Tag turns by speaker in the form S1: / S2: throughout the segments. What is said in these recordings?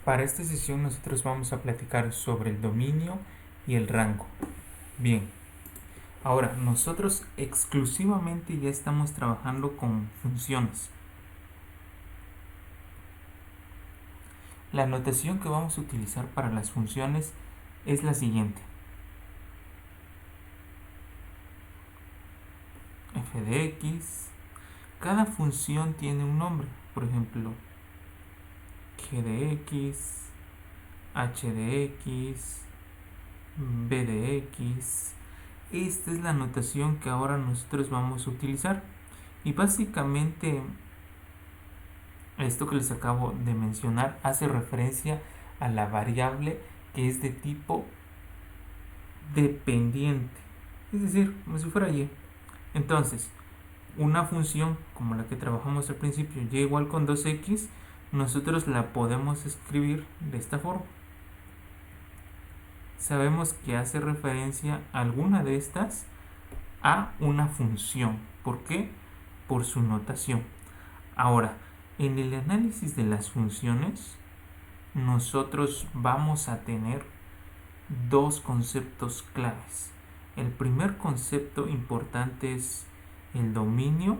S1: Para esta sesión nosotros vamos a platicar sobre el dominio y el rango. Bien, ahora nosotros exclusivamente ya estamos trabajando con funciones. La notación que vamos a utilizar para las funciones es la siguiente. F de x. Cada función tiene un nombre. Por ejemplo, g de x, h de x, b de x. Esta es la notación que ahora nosotros vamos a utilizar. Y básicamente esto que les acabo de mencionar hace referencia a la variable que es de tipo dependiente. Es decir, como si fuera y. Entonces, una función como la que trabajamos al principio, y igual con 2x, nosotros la podemos escribir de esta forma. Sabemos que hace referencia a alguna de estas a una función. ¿Por qué? Por su notación. Ahora, en el análisis de las funciones, nosotros vamos a tener dos conceptos claves. El primer concepto importante es el dominio.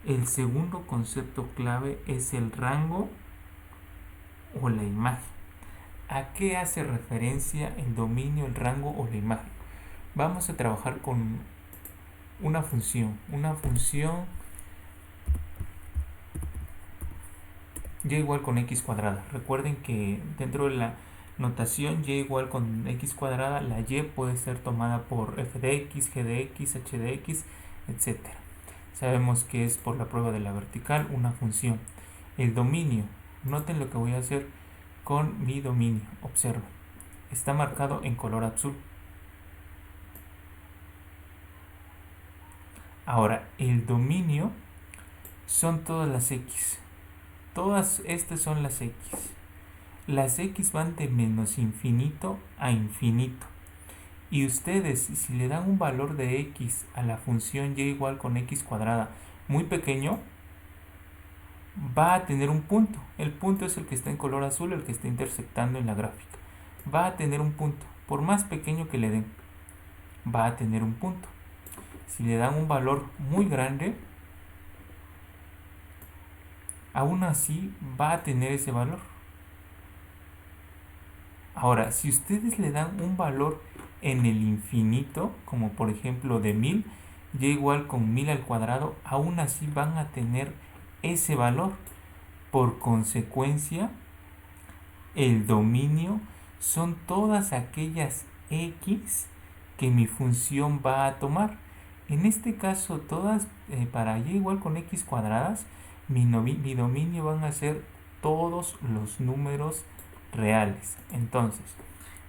S1: El segundo concepto clave es el rango o la imagen. ¿A qué hace referencia el dominio, el rango o la imagen? Vamos a trabajar con una función y igual con x cuadrada. Recuerden que dentro de la notación y igual con x cuadrada, la y puede ser tomada por f de x, g de x, h de x, etc. Sabemos que es por la prueba de la vertical una función. El dominio, noten lo que voy a hacer con mi dominio. Observen, está marcado en color azul. Ahora, el dominio son todas las x. Todas estas son las x. Las x van de menos infinito a infinito. Y ustedes, si le dan un valor de x a la función y igual con x cuadrada muy pequeño, va a tener un punto. El punto es el que está en color azul, el que está intersectando en la gráfica. Va a tener un punto. Por más pequeño que le den, va a tener un punto. Si le dan un valor muy grande, aún así va a tener ese valor. Ahora, si ustedes le dan un valor en el infinito, como por ejemplo de 1000, y igual con 1000 al cuadrado, aún así van a tener ese valor. Por consecuencia, el dominio son todas aquellas x que mi función va a tomar. En este caso, todas para y igual con x cuadradas, mi dominio van a ser todos los números reales. Entonces,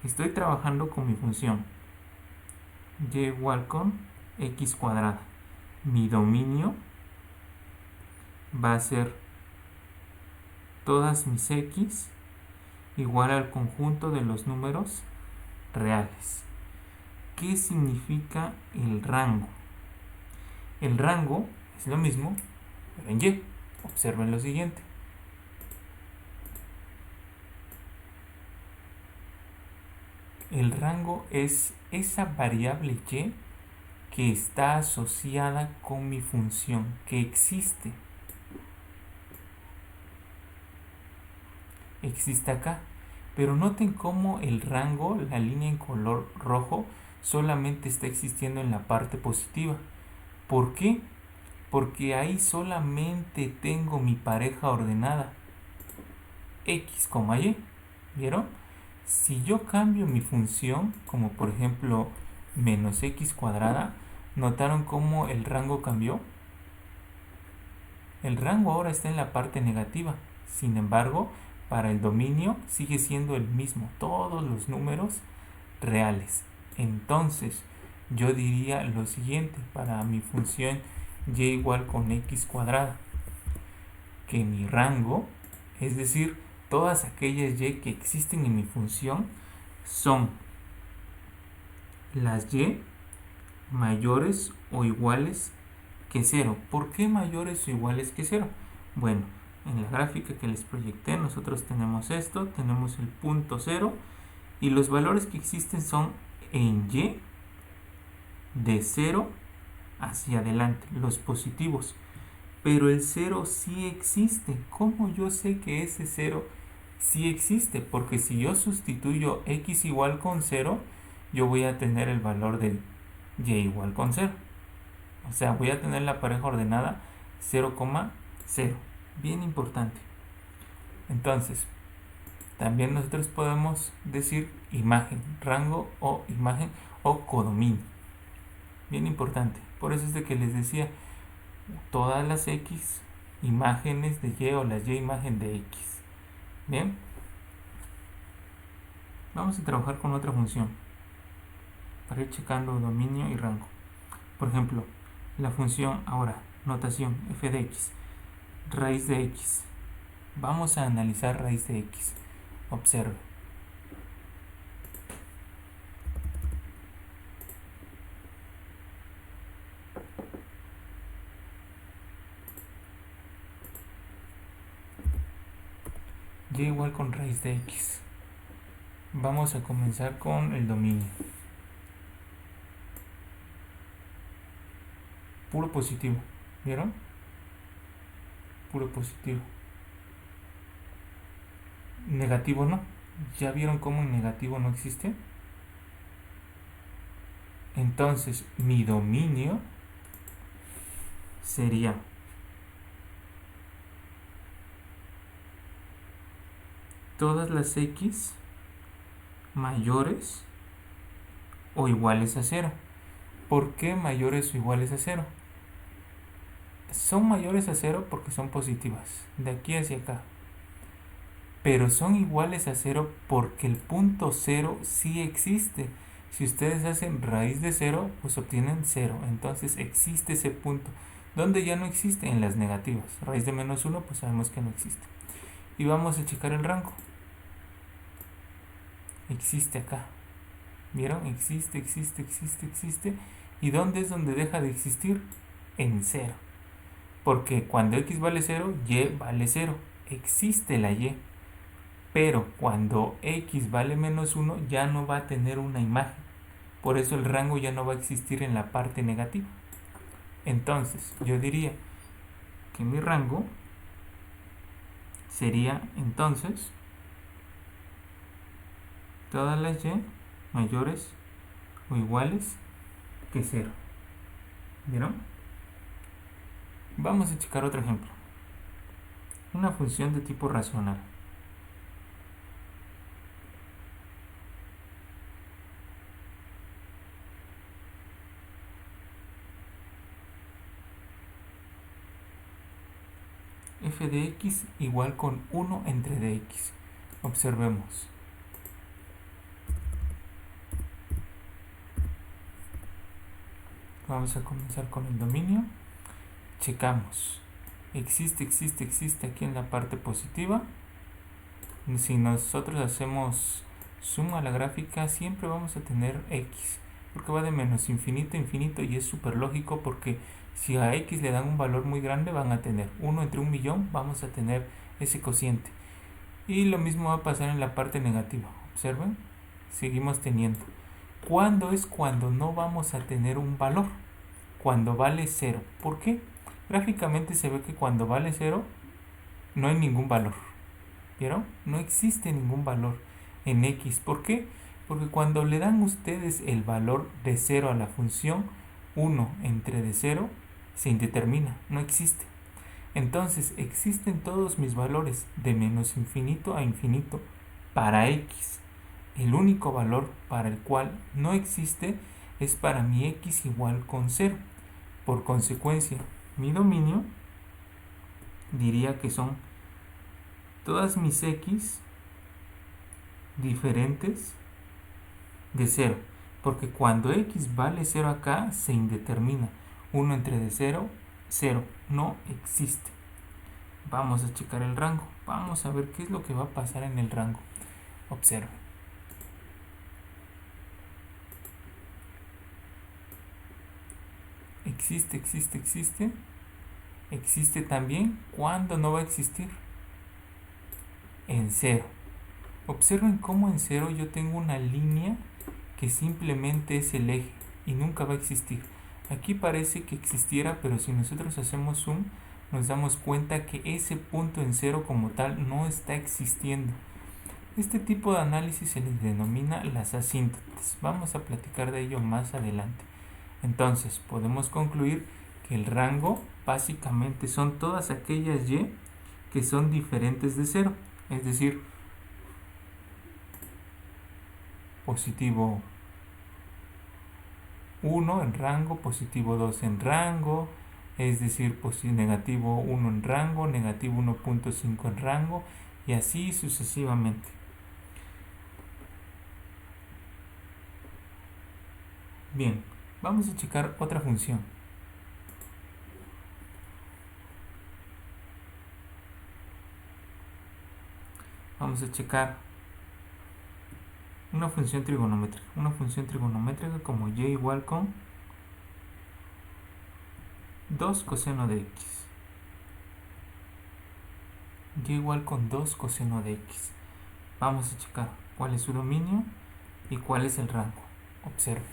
S1: estoy trabajando con mi función y igual con x cuadrada. Mi dominio va a ser todas mis x igual al conjunto de los números reales. ¿Qué significa el rango? El rango es lo mismo, pero en y. Observen lo siguiente. El rango es esa variable y que está asociada con mi función, que existe. Existe acá. Pero noten cómo el rango, la línea en color rojo, solamente está existiendo en la parte positiva. ¿Por qué? Porque ahí solamente tengo mi pareja ordenada, x, y. ¿Vieron? Si yo cambio mi función, como por ejemplo menos x cuadrada, ¿notaron cómo el rango cambió? El rango ahora está en la parte negativa. Sin embargo, para el dominio sigue siendo el mismo, todos los números reales. Entonces, yo diría lo siguiente para mi función y igual con x cuadrada, que mi rango, es decir, todas aquellas y que existen en mi función, son las y mayores o iguales que 0. ¿Por qué mayores o iguales que 0? Bueno, en la gráfica que les proyecté, nosotros tenemos esto, tenemos el punto 0 y los valores que existen son en Y de 0 hacia adelante, los positivos. Pero el 0 sí existe. ¿Cómo yo sé que ese 0 sí existe? Porque si yo sustituyo x igual con 0, yo voy a tener el valor de y igual con 0. O sea, voy a tener la pareja ordenada 0,0. Bien importante. Entonces, también nosotros podemos decir imagen, rango o imagen o codominio. Bien importante. Por eso es de que les decía, todas las x imágenes de y o las y imagen de x. Bien. Vamos a trabajar con otra función para ir checando dominio y rango. Por ejemplo, la función ahora, notación f de x, raíz de x. Vamos a analizar raíz de x. Observe. Y igual con raíz de x. Vamos a comenzar con el dominio. Puro positivo. ¿Vieron? Puro positivo. Negativo no. ¿Ya vieron cómo en negativo no existe? Entonces, mi dominio sería todas las x mayores o iguales a 0. ¿Por qué mayores o iguales a 0? Son mayores a 0 porque son positivas, de aquí hacia acá. Pero son iguales a 0 porque el punto 0 sí existe. Si ustedes hacen raíz de 0, pues obtienen 0. Entonces existe ese punto. ¿Dónde ya no existe? En las negativas. Raíz de menos 1, pues sabemos que no existe. Y vamos a checar el rango. Existe acá. ¿Vieron? Existe, existe, existe, existe. ¿Y dónde es donde deja de existir? En 0. Porque cuando x vale 0, y vale 0. Existe la y. Pero cuando x vale menos 1, ya no va a tener una imagen. Por eso el rango ya no va a existir en la parte negativa. Entonces, yo diría que mi rango sería entonces todas las y mayores o iguales que 0. ¿Vieron? Vamos a checar otro ejemplo. Una función de tipo racional. F de x igual con 1 entre dx. Observemos. Vamos a comenzar con el dominio. Checamos. Existe, existe, existe aquí en la parte positiva. Si nosotros hacemos suma a la gráfica, siempre vamos a tener x, porque va de menos infinito a infinito y es súper lógico porque si a x le dan un valor muy grande van a tener 1 entre 1.000.000, vamos a tener ese cociente. Y lo mismo va a pasar en la parte negativa. Observen, seguimos teniendo. ¿Cuándo es cuando no vamos a tener un valor? Cuando vale 0. ¿Por qué? Gráficamente se ve que cuando vale 0 no hay ningún valor. ¿Vieron? No existe ningún valor en x. ¿Por qué? Porque cuando le dan ustedes el valor de 0 a la función, 1 entre de 0 se indetermina, no existe. Entonces existen todos mis valores de menos infinito a infinito para x. El único valor para el cual no existe es para mi x igual con 0. Por consecuencia, mi dominio diría que son todas mis x diferentes de 0, porque cuando x vale 0 acá se indetermina. 1 entre de 0, 0, no existe. Vamos a checar el rango, vamos a ver qué es lo que va a pasar en el rango. Observe. Existe, existe, existe. Existe también cuando no va a existir, en 0. Observen cómo en 0 yo tengo una línea que simplemente es el eje y nunca va a existir. Aquí parece que existiera, pero si nosotros hacemos zoom, nos damos cuenta que ese punto en 0 como tal no está existiendo. Este tipo de análisis se les denomina las asíntotas. Vamos a platicar de ello más adelante. Entonces, podemos concluir que el rango básicamente son todas aquellas y que son diferentes de 0. Es decir, positivo 1 en rango, positivo 2 en rango, es decir, negativo 1 en rango, negativo 1.5 en rango, y así sucesivamente. Bien, vamos a checar otra función. Vamos a checar una función trigonométrica. Una función trigonométrica como y igual con 2 coseno de x. Y igual con 2 coseno de x. Vamos a checar cuál es su dominio y cuál es el rango. Observe.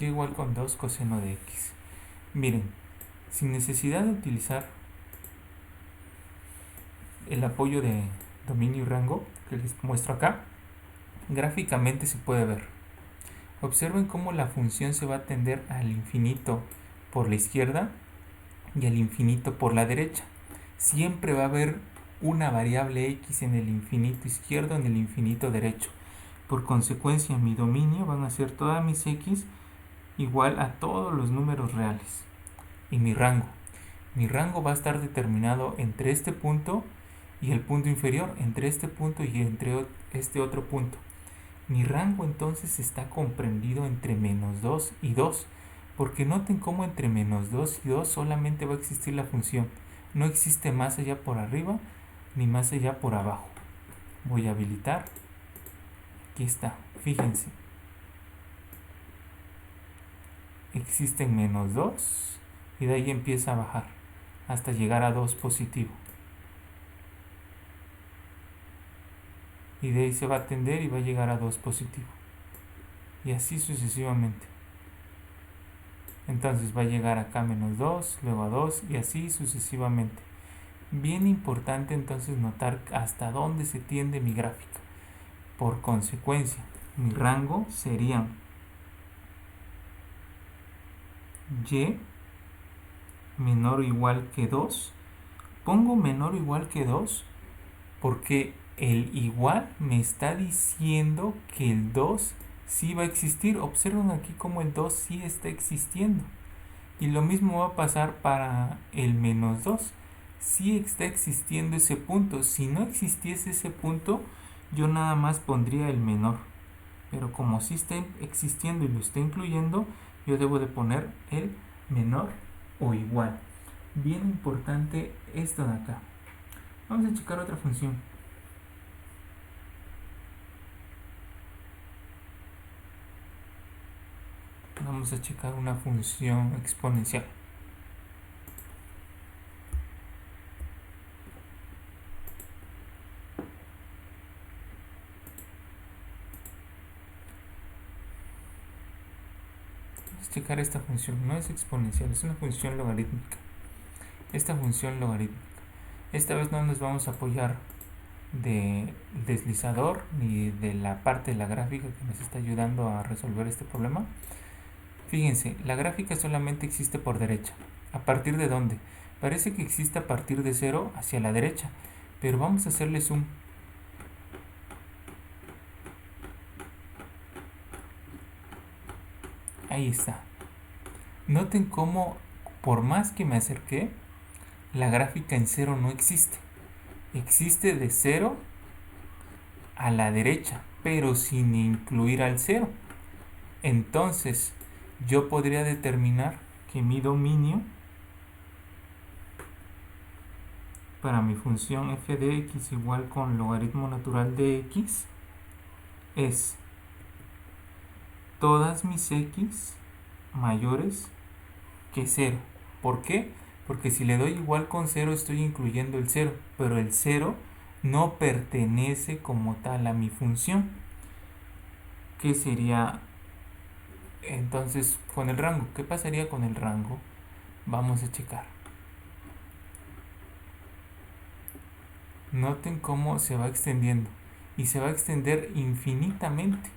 S1: Y igual con 2 coseno de x. Miren, sin necesidad de utilizar el apoyo de dominio y rango que les muestro acá, gráficamente se puede ver. Observen cómo la función se va a tender al infinito por la izquierda y al infinito por la derecha. Siempre va a haber una variable x en el infinito izquierdo, en el infinito derecho. Por consecuencia, mi dominio van a ser todas mis x igual a todos los números reales. Y mi rango va a estar determinado entre este punto y el punto inferior, entre este punto y entre este otro punto. Mi rango entonces está comprendido entre menos 2 y 2, porque noten cómo entre menos 2 y 2 solamente va a existir la función. No existe más allá por arriba ni más allá por abajo. Voy a habilitar. Aquí está, fíjense. Existen menos 2 y de ahí empieza a bajar hasta llegar a 2 positivo. Y de ahí se va a tender y va a llegar a 2 positivo. Y así sucesivamente. Entonces va a llegar acá a menos 2, luego a 2 y así sucesivamente. Bien importante entonces notar hasta dónde se tiende mi gráfica. Por consecuencia, mi rango sería y menor o igual que 2. Pongo menor o igual que 2 porque el igual me está diciendo que el 2 sí va a existir. Observen aquí como el 2 sí está existiendo. Y lo mismo va a pasar para el menos 2. Sí está existiendo ese punto. Si no existiese ese punto, yo nada más pondría el menor. Pero como sí está existiendo y lo está incluyendo, yo debo de poner el menor o igual. Bien importante esto de acá. Vamos a checar otra función. Vamos a checar una función exponencial. Vamos a checar esta función. No es exponencial, es una función logarítmica. Esta función logarítmica. Esta vez no nos vamos a apoyar del deslizador ni de la parte de la gráfica que nos está ayudando a resolver este problema. Fíjense, la gráfica solamente existe por derecha. ¿A partir de dónde? Parece que existe a partir de 0 hacia la derecha, pero vamos a hacerle zoom. Ahí está. Noten cómo, por más que me acerqué, la gráfica en 0 no existe. Existe de 0 a la derecha, pero sin incluir al 0. Entonces, yo podría determinar que mi dominio para mi función f de x igual con logaritmo natural de x es todas mis x mayores que 0. ¿Por qué? Porque si le doy igual con 0 estoy incluyendo el 0, pero el 0 no pertenece como tal a mi función. ¿Qué sería entonces con el rango? ¿Qué pasaría con el rango? Vamos a checar. Noten cómo se va extendiendo y se va a extender infinitamente.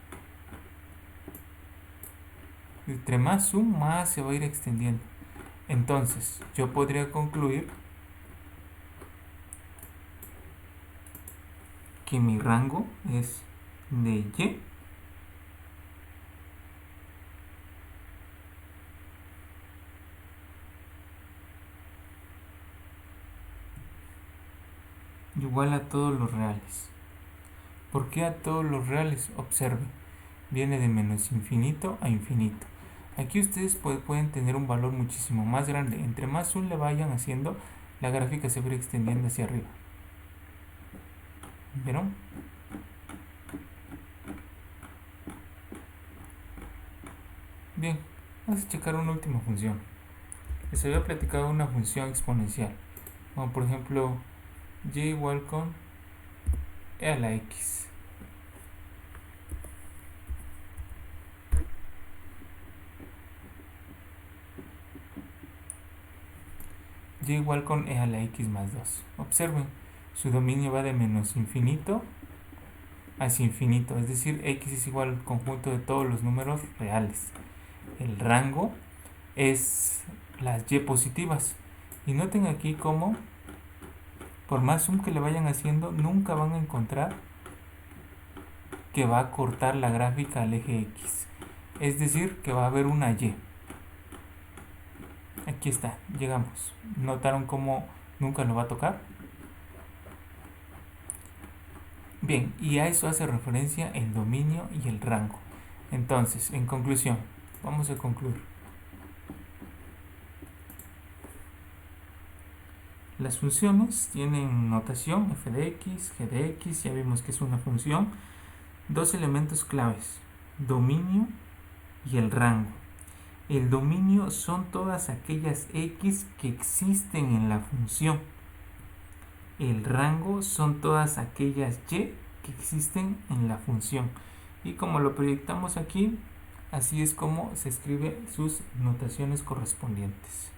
S1: Entre más zoom, más se va a ir extendiendo. Entonces, yo podría concluir que mi rango es de y igual a todos los reales. ¿Por qué a todos los reales? Observen, viene de menos infinito a infinito. Aquí ustedes pueden tener un valor muchísimo más grande. Entre más zoom le vayan haciendo, la gráfica se va a ir extendiendo hacia arriba. ¿Vieron? Bien, vamos a checar una última función. Les había platicado una función exponencial, como por ejemplo y igual con e a la x. Y igual con e a la x más 2. Observen, su dominio va de menos infinito hacia infinito, es decir, x es igual al conjunto de todos los números reales. El rango es las y positivas. Y noten aquí cómo, por más zoom que le vayan haciendo, nunca van a encontrar que va a cortar la gráfica al eje x. Es decir, que va a haber una y. Aquí está, llegamos. ¿Notaron cómo nunca lo va a tocar? Bien, y a eso hace referencia el dominio y el rango. Entonces, en conclusión, vamos a concluir. Las funciones tienen notación f de x, g de x, ya vimos que es una función. Dos elementos claves, dominio y el rango. El dominio son todas aquellas x que existen en la función. El rango son todas aquellas y que existen en la función. Y como lo proyectamos aquí, así es como se escriben sus notaciones correspondientes.